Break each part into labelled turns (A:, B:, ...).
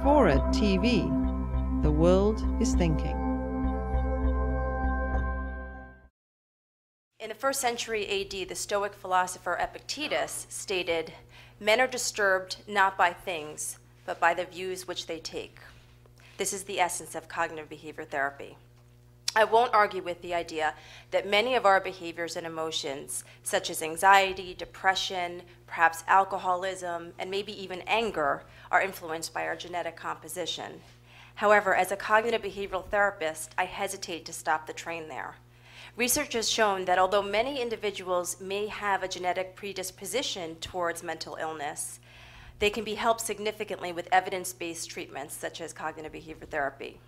A: Fora TV. The world is thinking.
B: In the 1st century AD, the Stoic philosopher Epictetus stated, "Men are disturbed not by things, but by the views which they take." This is the essence of cognitive behavior therapy. I won't argue with the idea that many of our behaviors and emotions, such as anxiety, depression, perhaps alcoholism, and maybe even anger, are influenced by our genetic composition. However, as a cognitive behavioral therapist, I hesitate to stop the train there. Research has shown that although many individuals may have a genetic predisposition towards mental illness, they can be helped significantly with evidence-based treatments such as cognitive behavior therapy.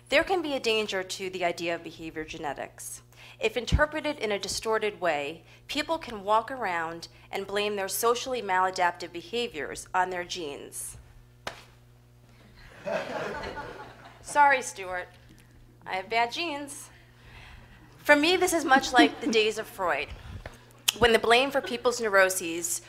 B: There can be a danger to the idea of behavior genetics. If interpreted in a distorted way, people can walk around and blame their socially maladaptive behaviors on their genes. Sorry, Stuart, I have bad genes. For me, this is much like the days of Freud, when the blame for people's neuroses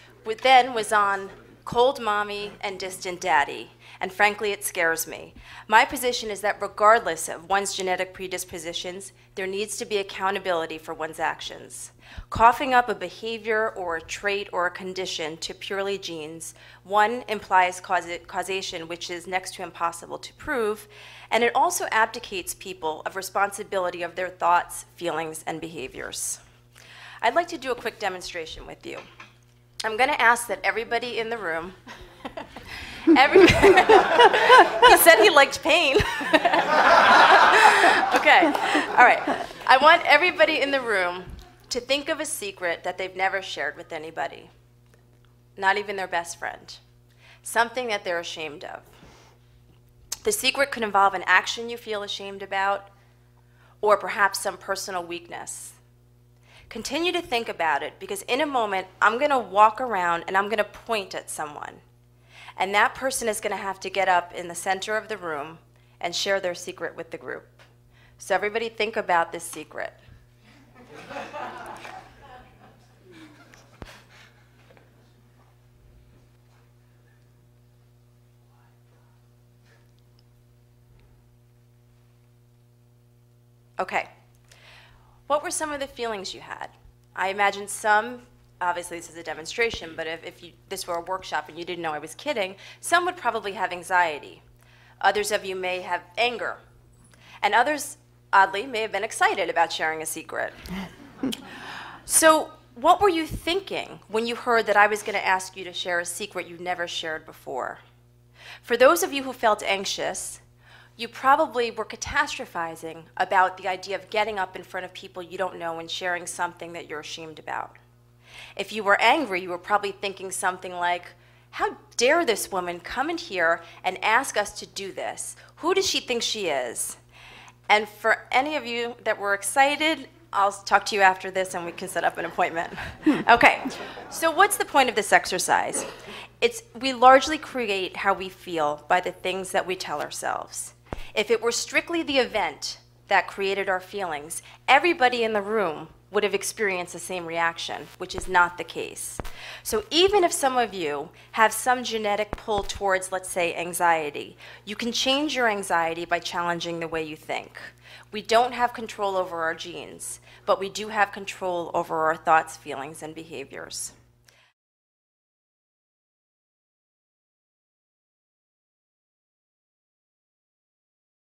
B: then was on cold mommy and distant daddy, and frankly, it scares me. My position is that regardless of one's genetic predispositions, there needs to be accountability for one's actions. Coughing up a behavior or a trait or a condition to purely genes, one, implies causation, which is next to impossible to prove, and it also abdicates people of responsibility of their thoughts, feelings, and behaviors. I'd like to do a quick demonstration with you. I'm going to ask that everybody in the room, he said he liked pain. Okay, all right. I want everybody in the room to think of a secret that they've never shared with anybody, not even their best friend, something that they're ashamed of. The secret could involve an action you feel ashamed about, or perhaps some personal weakness. Continue to think about it, because in a moment, I'm going to walk around and I'm going to point at someone. And that person is going to have to get up in the center of the room and share their secret with the group. So everybody think about this secret. Okay. What were some of the feelings you had? I imagine some, obviously this is a demonstration, but if this were a workshop and you didn't know I was kidding, some would probably have anxiety. Others of you may have anger. And others, oddly, may have been excited about sharing a secret. So what were you thinking when you heard that I was going to ask you to share a secret you never shared before? For those of you who felt anxious, you probably were catastrophizing about the idea of getting up in front of people you don't know and sharing something that you're ashamed about. If you were angry, you were probably thinking something like, "How dare this woman come in here and ask us to do this? Who does she think she is?" And for any of you that were excited, I'll talk to you after this and we can set up an appointment. Okay, so what's the point of this exercise? We largely create how we feel by the things that we tell ourselves. If it were strictly the event that created our feelings, everybody in the room would have experienced the same reaction, which is not the case. So even if some of you have some genetic pull towards, let's say, anxiety, you can change your anxiety by challenging the way you think. We don't have control over our genes, but we do have control over our thoughts, feelings, and behaviors.